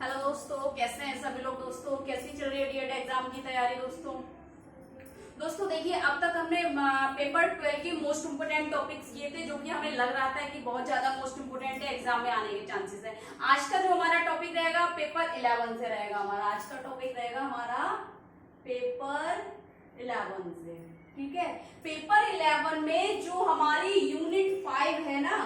Hello दोस्तों, कैसे हैं सभी लोग। दोस्तों कैसी चल रही है डीएड एग्जाम की तैयारी। दोस्तों देखिए, अब तक हमने पेपर 12 के मोस्ट इम्पोर्टेंट टॉपिक्स किए थे, जो कि हमें लग रहा था कि बहुत ज्यादा मोस्ट इम्पोर्टेंट है, एग्जाम में आने के चांसेस है। आज का जो हमारा टॉपिक रहेगा पेपर 11 से रहेगा। हमारा आज का टॉपिक रहेगा हमारा पेपर 11 से। ठीक है, पेपर 11 में जो हमारी यूनिट 5 है ना,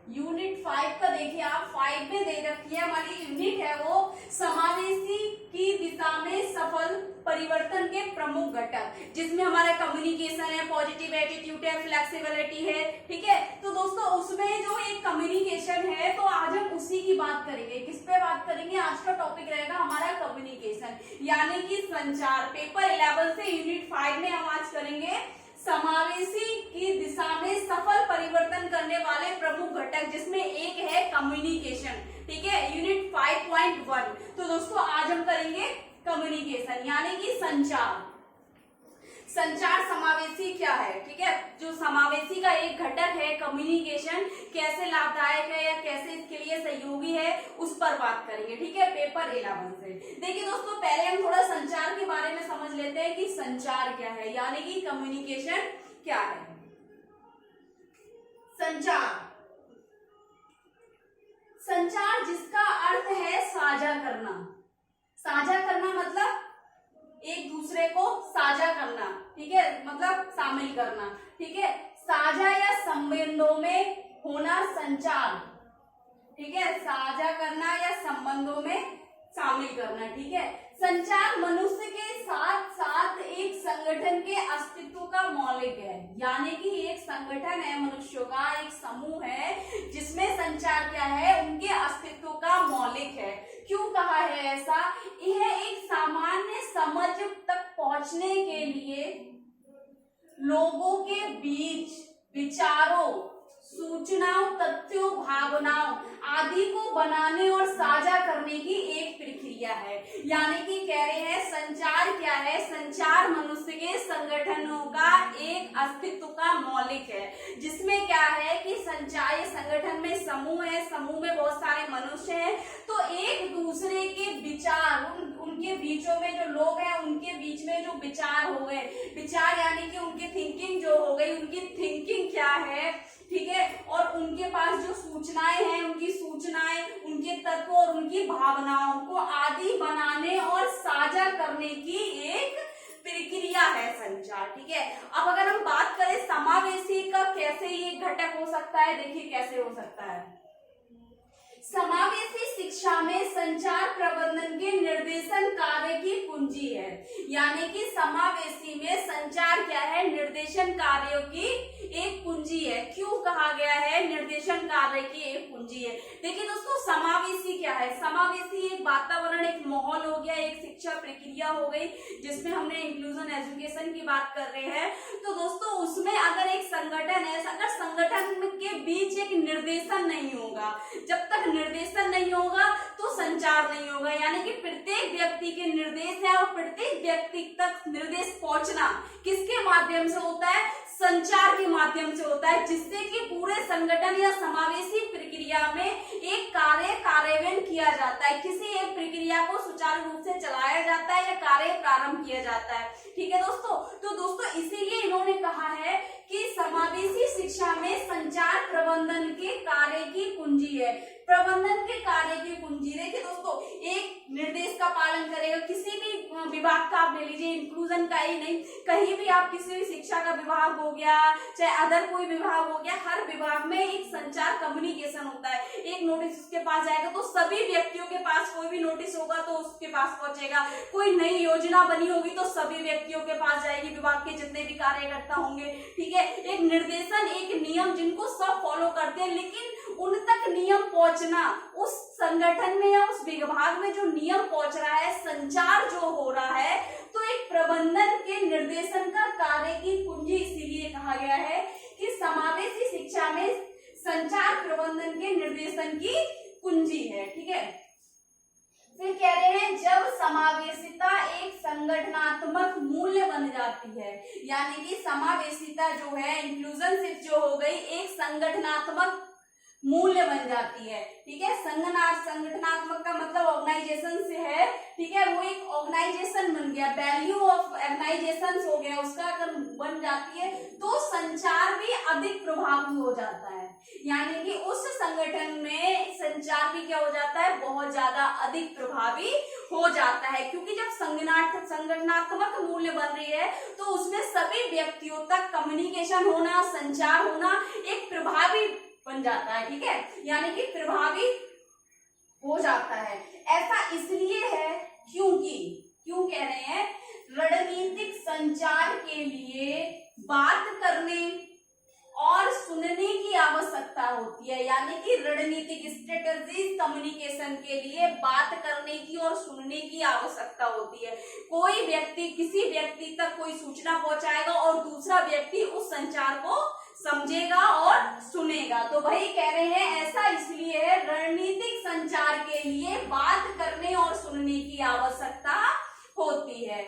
यूनिट 5 का देखिए आप 5 में दे रखी है हमारी यूनिट है वो समावेशी की दिशा में सफल परिवर्तन के प्रमुख घटक, जिसमें हमारा कम्युनिकेशन है, पॉजिटिव एटीट्यूड है, फ्लेक्सिबिलिटी है। ठीक है, तो दोस्तों उसमें जो एक कम्युनिकेशन है, तो आज हम उसी की बात करेंगे। किस पे बात करेंगे? आज का टॉपिक रहेगा हमारा कम्युनिकेशन, यानी कि संचार। पेपर 11 से यूनिट 5 में हम आज करेंगे समावेशी की दिशा में सफल परिवर्तन करने वाले प्रमुख घटक, जिसमें एक है कम्युनिकेशन। ठीक है, यूनिट 5.1। तो दोस्तों आज हम करेंगे कम्युनिकेशन यानी कि संचार। संचार समावेशी क्या है? ठीक है, जो समावेशी का एक घटक है कम्युनिकेशन, कैसे लाभदायक है या कैसे इसके लिए सहयोगी है, उस पर बात करेंगे। ठीक है, पेपर 11 से। देखिए दोस्तों, पहले हम थोड़ा संचार के बारे में समझ लेते हैं कि संचार क्या है, यानी कि कम्युनिकेशन क्या है। संचार जिसका अर्थ है साझा करना। साझा करना मतलब एक दूसरे को साझा करना। ठीक है, मतलब शामिल करना। ठीक है, साझा या संबंधों में होना संचार। ठीक है, साझा करना या संबंधों में शामिल करना। ठीक है, संचार मनुष्य के साथ साथ एक संगठन के अस्तित्व का मौलिक है, यानी कि एक संगठन है, मनुष्यों का एक समूह है, जिसमें संचार क्या है, उनके अस्तित्व का मौलिक है। क्यों कहा है ऐसा? यह एक सामान्य समझ तक पहुंचने के लिए लोगों के बीच विचारों, सूचनाओं, तथ्यों, भावनाओं आदि को बनाने और साझा करने की एक प्रक्रिया है। यानी कि कह रहे हैं संचार क्या है? संचार मनुष्य के संगठनों का एक अस्तित्व का मौलिक है, जिसमें क्या है कि संचार संगठन में समूह है, समूह में बहुत सारे मनुष्य हैं, तो एक दूसरे के विचार, उनके बीचों में जो लोग हैं उनके बीच में जो विचार हो गए, विचार यानी कि उनकी थिंकिंग जो हो गई, उनकी थिंकिंग क्या है, ठीक है, और उनके पास जो सूचनाएं हैं, उनकी सूचनाएं, उनके तत्व और उनकी भावनाओं को आदि बनाने और साझा करने की एक प्रक्रिया है संचार। ठीक है, अब अगर हम बात करें समावेशी का कैसे ये घटक हो सकता है, देखिए कैसे हो सकता है। समावेशी शिक्षा में संचार प्रबंधन के निर्देशन कार्य की कुंजी है, यानी कि समावेशी में संचार क्या है? निर्देशन कार्यों की एक कुंजी है। क्यों कहा गया है निर्देशन कार्य की एक कुंजी है? देखिए दोस्तों, समावेशी क्या है? समावेशी एक वातावरण, एक माहौल हो गया, एक शिक्षा प्रक्रिया हो गई, जिसमें हमने इंक्लूजन एजुकेशन की बात कर रहे हैं। तो दोस्तों उसमें अगर एक संगठन है, अगर संगठन के बीच एक निर्देशन नहीं होगा, जब तक निर्देशन नहीं होगा तो संचार नहीं होगा। यानी कि प्रत्येक व्यक्ति के निर्देश है, और प्रत्येक व्यक्ति तक निर्देश पहुंचना किसके माध्यम से होता है? संचार के माध्यम से होता है, जिससे कि पूरे संगठन या समावेशी प्रक्रिया में एक कार्यान्वयन किया जाता है, किसी एक प्रक्रिया को सुचारू रूप से चलाया जाता है या कार्य प्रारंभ किया जाता है। ठीक है दोस्तों, तो दोस्तों इसीलिए इन्होंने कहा है कि समावेशी शिक्षा में संचार प्रबंधन के कार्य की कुंजी है। प्रबंधन के कार्य की कुंजी, देखिए दोस्तों, एक निर्देश का पालन करेगा, किसी भी विभाग का आप ले लीजिए, इंक्लूजन का ही नहीं, कहीं भी आप किसी भी शिक्षा का विभाग हो गया, चाहे अदर कोई विभाग हो गया, हर विभाग में एक संचार कम्युनिकेशन होता है। एक नोटिस उसके पास जाएगा तो सभी व्यक्तियों के पास, कोई भी नोटिस होगा तो उसके पास पहुंचेगा, कोई नई योजना बनी होगी तो सभी व्यक्तियों के पास जाएगी, विभाग के जितने भी कार्यकर्ता होंगे। ठीक है, एक निर्देशन, एक नियम जिनको सब फॉलो करते हैं, लेकिन उन तक नियम पहुंचना, उस संगठन में या उस विभाग में जो नियम पहुंच रहा है, संचार जो हो रहा है, तो एक प्रबंधन के निर्देशन का कार्य की कुंजी इसीलिए कहा गया है कि समावेशी शिक्षा में संचार प्रबंधन के निर्देशन की कुंजी है। ठीक है, फिर कह रहे हैं जब समावेशिता एक संगठनात्मक मूल्य बन जाती है, यानी कि समावेशिता जो है, इंक्लूजनशिप जो हो गई, एक संगठनात्मक मूल्य बन जाती है। ठीक है। संगठनात्मक का मतलब ऑर्गेनाइजेशन से है, ठीक है, वो एक ऑर्गेनाइजेशन बन गया, वैल्यू ऑफ ऑर्गेनाइजेशन हो गया उसका, अगर बन जाती है तो संचार भी अधिक प्रभावी हो जाता है, यानी कि उस संगठन में संचार भी क्या हो जाता है, बहुत ज्यादा अधिक प्रभावी हो जाता है, क्योंकि जब संगठनात्मक मूल्य बन रही है तो उसमें सभी व्यक्तियों तक कम्युनिकेशन होना, संचार होना एक प्रभावी बन जाता है, ठीक है, यानी कि प्रभावी हो जाता है। ऐसा इसलिए है क्योंकि, क्यों कह रहे हैं, रणनीतिक संचार के लिए बात करने और सुनने की आवश्यकता होती है, यानी कि रणनीतिक स्ट्रेटजी कम्युनिकेशन के लिए बात करने की और सुनने की आवश्यकता होती है। कोई व्यक्ति किसी व्यक्ति तक कोई सूचना पहुंचाएगा और दूसरा व्यक्ति उस संचार को समझेगा और सुनेगा। तो भाई कह रहे हैं ऐसा इसलिए है, रणनीतिक संचार के लिए बात करने और सुनने की आवश्यकता होती है।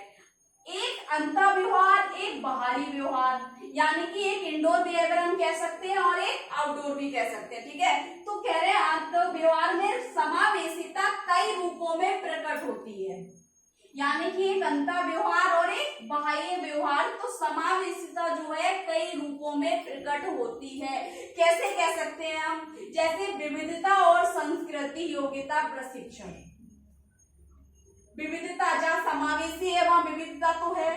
एक अंतर्व्यवहार, एक बाहरी व्यवहार, यानी कि एक इंडोर बिहेवियर हम कह सकते हैं और एक आउटडोर भी कह सकते हैं, ठीक है। तो कह रहे हैं अंतर्व्यवहार में समावेशिता कई रूपों में प्रकट होती है, यानी कि एक अंतर्व्यवहार और एक बाह्य व्यवहार। तो समावेशिता जो है कई रूपों में प्रकट होती है। कैसे कह सकते हैं हम, जैसे विविधता और संस्कृति योग्यता प्रशिक्षण। विविधता जहाँ समावेशी है वहां विविधता तो है,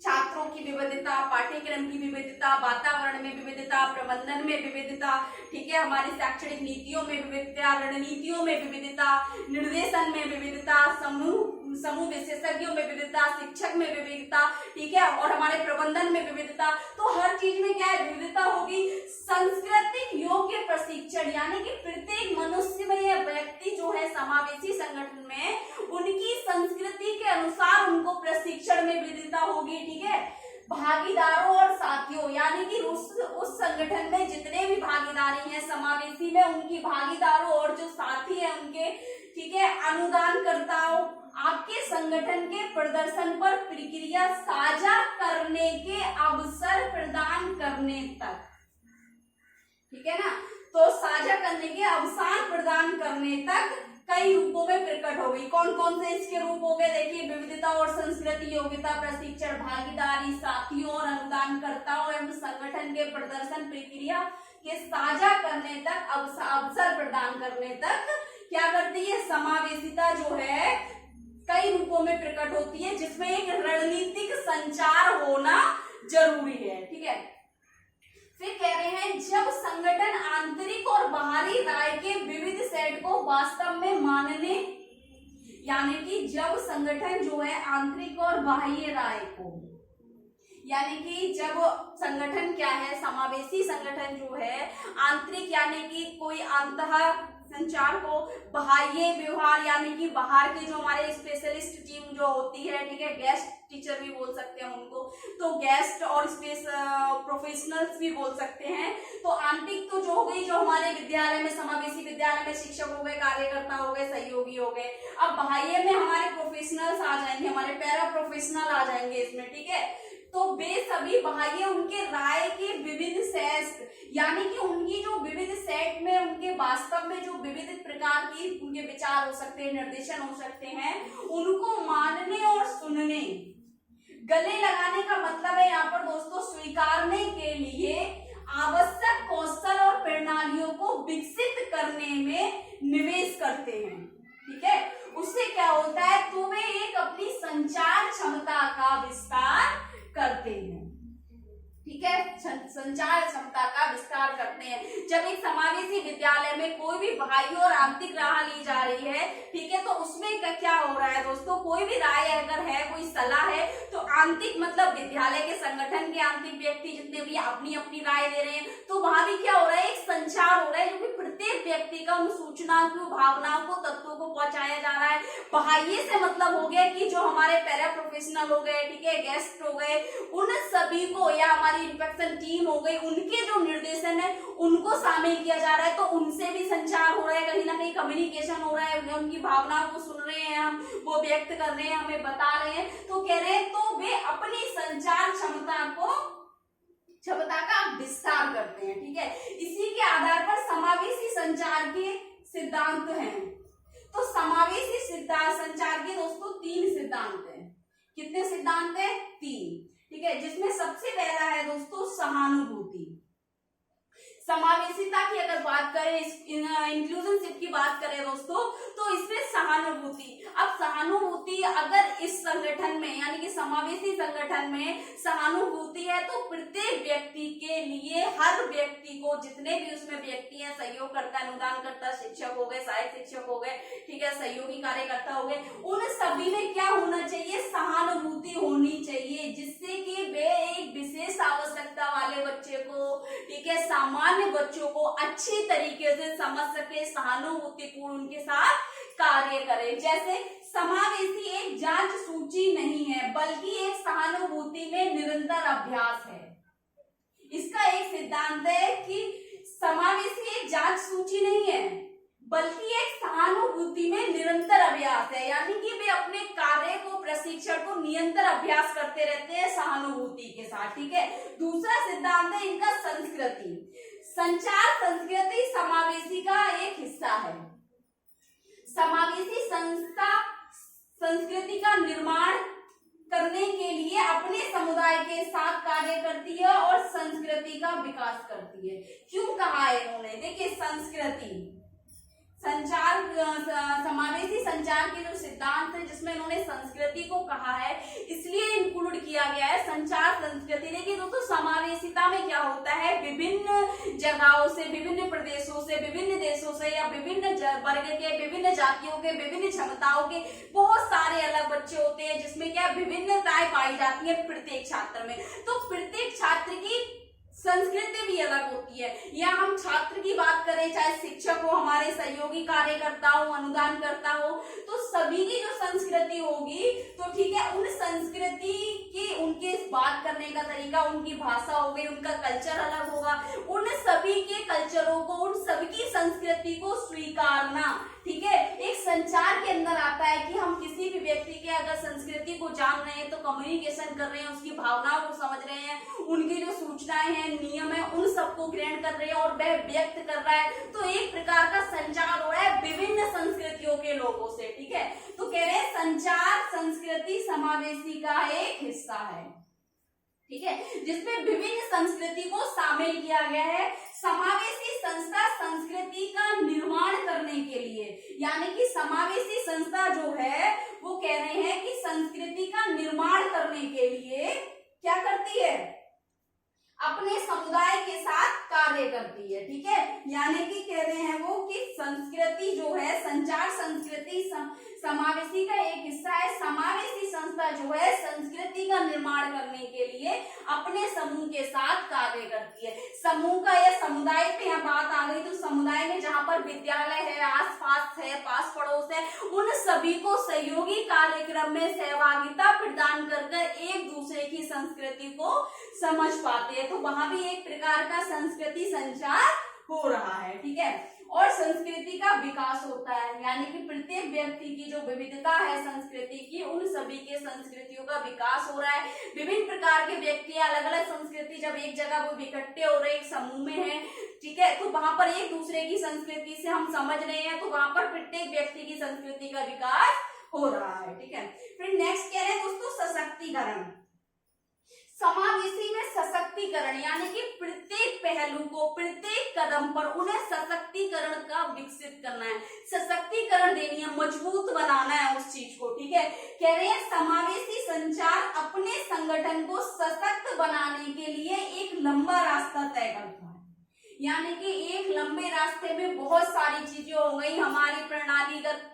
छात्रों की विविधता, पाठ्यक्रम की विविधता, वातावरण में विविधता, प्रबंधन में विविधता, ठीक है, हमारी शैक्षणिक नीतियों में विविधता, रणनीतियों में विविधता, निर्देशन में विविधता, समूह विशेषज्ञों में विविधता, शिक्षक में विविधता, ठीक है, और हमारे प्रबंधन में विविधता। तो हर चीज में क्या है, विविधता होगी। सांस्कृतिक योग्य प्रशिक्षण, यानी कि प्रत्येक मनुष्य में या व्यक्ति जो है समावेशी संगठन में उनकी संस्कृति के अनुसार उनको प्रशिक्षण में विविधता होगी, ठीक है। भागीदारों और साथियों, यानी कि उस संगठन में जितने भी भागीदारी हैं समावेशी में, उनकी भागीदारों और जो साथी है उनके, ठीक है, अनुदानकर्ताओं, आपके संगठन के प्रदर्शन पर प्रक्रिया साझा करने के अवसर प्रदान करने तक, ठीक है ना। तो साझा करने के अवसर प्रदान करने तक कई रूपों में प्रकट हो गई। कौन कौन से इसके रूप हो गए, देखिए, विविधता और संस्कृति योग्यता प्रशिक्षण, भागीदारी, साथियों और अनुदानकर्ताओं एवं संगठन के प्रदर्शन प्रक्रिया के साझा करने तक, अवसर प्रदान करने तक क्या करती है, समावेशिता जो है कई रूपों में प्रकट होती है, जिसमें एक रणनीतिक संचार होना जरूरी है, ठीक है। फिर कह रहे हैं जब संगठन आंतरिक और बाहरी राय के विविध सेट को वास्तव में मानने, यानी कि जब संगठन जो है आंतरिक और बाह्य राय को, यानी कि जब संगठन क्या है, समावेशी संगठन जो है आंतरिक यानी कि कोई अंतः संचार को, बाह्य व्यवहार यानी कि बाहर के जो हमारे स्पेशलिस्ट टीम जो होती है, ठीक है, गेस्ट टीचर भी बोल सकते हैं उनको, तो गेस्ट और प्रोफेशनल्स भी बोल सकते हैं। तो आंतरिक तो जो हो गई, जो हमारे विद्यालय में, समावेशी विद्यालय में शिक्षक हो गए, कार्यकर्ता हो गए, सहयोगी हो गए। अब बाह्य में हमारे प्रोफेशनल्स आ जाएंगे, हमारे पैरा प्रोफेशनल आ जाएंगे इसमें, ठीक है। तो वे सभी बाह्य उनके राय के विविध सेट, यानी कि उनकी जो विविध सेट में उनके वास्तव में जो विविध प्रकार की उनके विचार हो सकते हैं, निर्देशन हो सकते हैं, उनको मानने और सुनने, गले लगाने का मतलब है यहाँ पर दोस्तों स्वीकारने के लिए आवश्यक कौशल और प्रणालियों को विकसित करने में निवेश करते हैं, ठीक है। उससे क्या होता है, तो वे एक अपनी संचार क्षमता का विस्तार करते हैं, ठीक है, संचार क्षमता का विस्तार करते हैं। जब एक समावेशी विद्यालय में कोई भी बाह्य और आंतरिक राह ली जा रही है, ठीक है, तो उसमें क्या हो रहा है दोस्तों, कोई भी राय अगर है, कोई सलाह है, तो आंतरिक मतलब विद्यालय के संगठन के आंतरिक व्यक्ति जितने भी अपनी अपनी राय दे रहे हैं, तो वहां भी क्या हो रहा है, एक संचार हो रहा है, जो कि प्रत्येक व्यक्ति का उन सूचनाओं को, भावनाओं को, तत्वों को पहुंचाया जा रहा है। बाह्य से मतलब हो गया कि जो हमारे पैरा प्रोफेशनल हो गए, ठीक है, गेस्ट हो गए, उन सभी को, या हमारी इंस्पेक्शन टीम हो गई, उनके जो निर्देशन है उनको शामिल किया जा रहा है। तो उनसे भी संचार हो रहा है, कहीं ना कहीं कम्युनिकेशन हो रहा है, उनकी भावनाओं को सुन रहे हैं हम, वो व्यक्त कर रहे हैं, हमें बता रहे हैं। तो कह रहे हैं तो वे अपनी संचार क्षमता को क्षमता का विस्तार करते हैं। ठीक है, इसी के आधार पर समावेशी संचार के सिद्धांत हैं। तो समावेशी संचार के दोस्तों 3 सिद्धांत हैं। कितने सिद्धांत हैं? 3। ठीक है, जिसमें सबसे पहला है दोस्तों सहानुभूति। समावेशिता की अगर बात करें, इंक्लूसिवशिप की बात करें दोस्तों, तो इसमें सहानुभूति। अब सहानुभूति अगर इस संगठन में यानी कि समावेशी संगठन में सहानुभूति है तो प्रत्येक व्यक्ति के लिए, हर व्यक्ति को, जितने भी उसमें व्यक्ति हैं, सहयोगकर्ता, अनुदानकर्ता, शिक्षक हो गए, सहायक शिक्षक हो गए, ठीक है, सहयोगी कार्यकर्ता हो गए, उन सभी में क्या होना चाहिए? सहानुभूति होनी चाहिए, जिससे कि वे एक विशेष आवश्यकता वाले बच्चे को, ठीक है, सामान्य बच्चों को अच्छी तरीके से समझ सके, सहानुभूतिपूर्ण उनके साथ कार्य करे। जैसे समावेशी एक जांच सूची नहीं है, बल्कि एक सहानुभूति में निरंतर अभ्यास है। इसका एक सिद्धांत है कि समावेशी एक जांच सूची नहीं है, बल्कि एक सहानुभूति में निरंतर अभ्यास है, यानी कि वे अपने कार्य को, प्रशिक्षण को निरंतर अभ्यास करते रहते हैं सहानुभूति के साथ। ठीक है, दूसरा सिद्धांत है इनका संस्कृति। संचार संस्कृति समावेशी का एक हिस्सा है। समावेशी संस्था संस्कृति का निर्माण करने के लिए अपने समुदाय के साथ कार्य करती है और संस्कृति का विकास करती है। क्यों कहा है इन्होंने? देखिए, संस्कृति, संचार, समावेशी संचार के जो सिद्धांत है जिसमें इन्होंने संस्कृति को कहा है, इसलिए इंक्लूड किया गया है संचार संस्कृति। देखिए दोस्तों, समावेशिता में क्या होता है, विभिन्न जगहों से, विभिन्न प्रदेशों से, विभिन्न देशों से या विभिन्न वर्ग के, विभिन्न जातियों के, विभिन्न क्षमताओं के बहुत सारे अलग बच्चे होते हैं, जिसमें क्या विभिन्नताएं पाई जाती है प्रत्येक छात्र में। तो प्रत्येक छात्र की संस्कृति भी अलग होती है। या हम छात्र की बात करें, चाहे शिक्षक हो, हमारे सहयोगी कार्यकर्ता हो, अनुदान करता हो, तो सभी की जो संस्कृति होगी, तो ठीक है, उन संस्कृति की, उनके बात करने का तरीका, उनकी भाषा हो गई, उनका कल्चर अलग होगा। उन सभी के कल्चरों को, उन सभी की संस्कृति को स्वीकारना, ठीक है, एक संचार के अंदर आता है कि हम किसी भी व्यक्ति के अगर संस्कृति को जान रहे हैं तो कम्युनिकेशन कर रहे हैं, उसकी भावनाओं को समझ रहे हैं, उनकी जो सूचनाएं हैं, नियम है, उन सबको ग्रहण कर रहे हैं और वह व्यक्त कर रहा है, तो एक प्रकार का संचार हो रहा है विभिन्न संस्कृतियों के लोगों से। ठीक है, तो कह रहे हैं संचार संस्कृति समावेशी का एक हिस्सा है। ठीक है, जिसमें विभिन्न संस्कृति को शामिल किया गया है। समावेशी संस्था संस्कृति का निर्माण करने के लिए, यानी कि समावेशी संस्था जो है वो कह रहे हैं कि संस्कृति का निर्माण करने के लिए क्या करती है? अपने समुदाय के साथ कार्य करती है। ठीक है, यानी कि कह रहे हैं वो कि संस्कृति जो है, संचार संस्कृति समावेशी का एक हिस्सा है। समावेशी संस्था जो है संस्कृति का निर्माण करने के लिए अपने समूह के साथ कार्य करती है। समूह का या समुदाय पे यहाँ बात आ गई, तो समुदाय में जहाँ पर विद्यालय है, आसपास है, पास पड़ोस है, उन सभी को सहयोगी कार्यक्रम में सहभागिता प्रदान कर एक दूसरे की संस्कृति को समझ पाते हैं। तो वहां भी एक प्रकार का संस्कृति संचार हो रहा है। ठीक है, और संस्कृति का विकास होता है, यानी कि प्रत्येक व्यक्ति की जो विविधता है संस्कृति की, उन सभी के संस्कृतियों का विकास हो रहा है। विभिन्न प्रकार के व्यक्ति, अलग अलग संस्कृति जब एक जगह वो इकट्ठे हो रहे, एक समूह में है, ठीक है, तो वहां पर एक दूसरे की संस्कृति से हम समझ रहे हैं, तो वहां पर प्रत्येक व्यक्ति की संस्कृति का विकास हो रहा है। ठीक है, फिर नेक्स्ट क्या है दोस्तों? सशक्तिकरण। समावेशी में सशक्तिकरण, यानी कि प्रत्येक पहलू को, प्रत्येक कदम पर उन्हें सशक्तिकरण का विकसित करना है, सशक्तिकरण देनी है, मजबूत बनाना है उस चीज को। ठीक है, कह रहे हैं समावेशी संचार अपने संगठन को सशक्त बनाने के लिए एक लंबा रास्ता तय करता है, यानी कि एक लंबे रास्ते में बहुत सारी चीजें हो गई, हमारी प्रणालीगत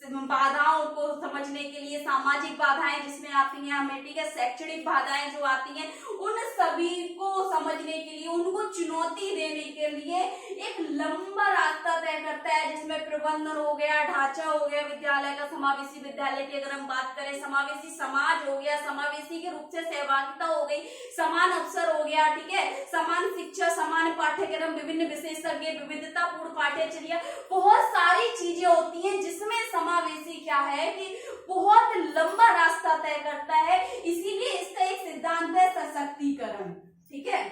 बाधाओं को समझने के लिए, सामाजिक बाधाएं जिसमें आती हैं हमें, ठीक है, शैक्षणिक बाधाएं जो आती हैं, उन सभी को समझने के लिए, उनको चुनौती देने के लिए एक लंबा रास्ता तय करता है, जिसमें प्रबंधन हो गया, ढांचा हो गया विद्यालय का, समावेशी विद्यालय की अगर हम बात करें, समावेशी समाज हो गया, समावेशी के रूप से सहभागिता हो गई, समान अवसर हो गया, ठीक है, समान शिक्षा, समान पाठ्यक्रम, विभिन्न विशेषज्ञ, विविधतापूर्ण पाठ्यचर्या, बहुत सारी चीजें होती हैं जिसमें समावेशी क्या है कि बहुत लंबा रास्ता तय करता है। इसीलिए इसका एक सिद्धांत है सशक्तिकरण। ठीक है।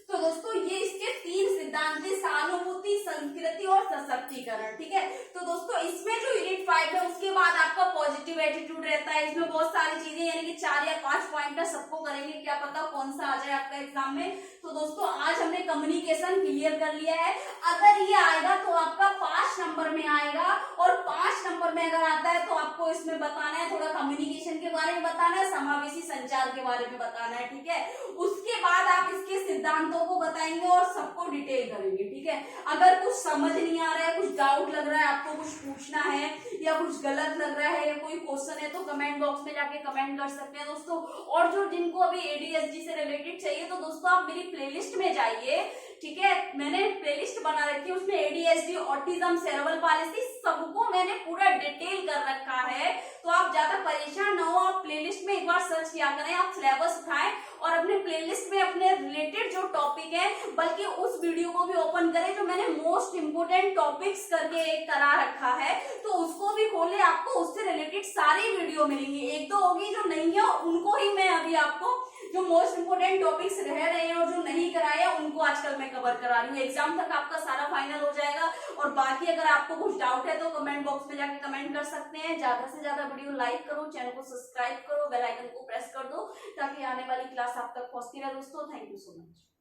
तो दोस्तों ये इसके 3 सिद्धांत थे, सहानुभूति, संस्कृति और सशक्तिकरण। ठीक है, तो दोस्तों इसमें जो यूनिट 5 है उसके बाद आपका पॉजिटिव एटीट्यूड रहता है। इसमें बहुत सारी चीजें यानी कि 4 या 5 पॉइंट सबको करेंगे, क्या पता कौन सा आ जाए आपका एग्जाम में। तो दोस्तों आज हमने कम्युनिकेशन क्लियर कर लिया है। अगर ये आएगा तो आपका 5 नंबर में आएगा, और 5 नंबर में अगर आता है तो आपको इसमें बताना है, थोड़ा कम्युनिकेशन के बारे में बताना है, समावेशी संचार के बारे में बताना है। ठीक है, उसके बाद आप इसके सिद्धांतों को बताएंगे और सबको डिटेल करेंगे। ठीक है, अगर कुछ समझ नहीं आ रहा है, कुछ डाउट लग रहा है, आपको कुछ पूछना है या कुछ गलत लग रहा है या कोई क्वेश्चन है तो कमेंट बॉक्स में जाके कमेंट कर सकते हैं दोस्तों। और जो जिनको अभी एडीएसजी से रिलेटेड चाहिए तो दोस्तों आप मेरी प्लेलिस्ट में जाइए। ठीक है, मैंने प्लेलिस्ट बना रखी है, उसमें एडीएसडी, ऑटिज्म, सेरेब्रल पालिसी सबको मैंने पूरा डिटेल कर रखा है। तो आप ज्यादा परेशान ना हो, आप प्लेलिस्ट में एक बार सर्च किया करें, आप सिलेबस उठाएं और अपने प्लेलिस्ट में अपने रिलेटेड जो टॉपिक है, बल्कि उस वीडियो को भी ओपन करें जो मैंने मोस्ट इंपोर्टेंट टॉपिक्स करके एक करा रखा है, तो उसको भी खोले, आपको उससे रिलेटेड सारी वीडियो मिलेंगी। एक दो होगी जो नहीं है उनको ही मैं अभी आपको जो मोस्ट इंपोर्टेंट टॉपिक्स रह रहे हैं और जो नहीं कराए हैं उनको आजकल मैं कवर करा रही हूँ। एग्जाम तक आपका सारा फाइनल हो जाएगा। और बाकी अगर आपको कुछ डाउट है तो कमेंट बॉक्स में जाके कमेंट कर सकते हैं। ज्यादा से ज्यादा वीडियो लाइक करो, चैनल को सब्सक्राइब करो, बेल आइकन को प्रेस कर दो ताकि आने वाली क्लास आप तक पहुंचती रहे दोस्तों। Thank you so much.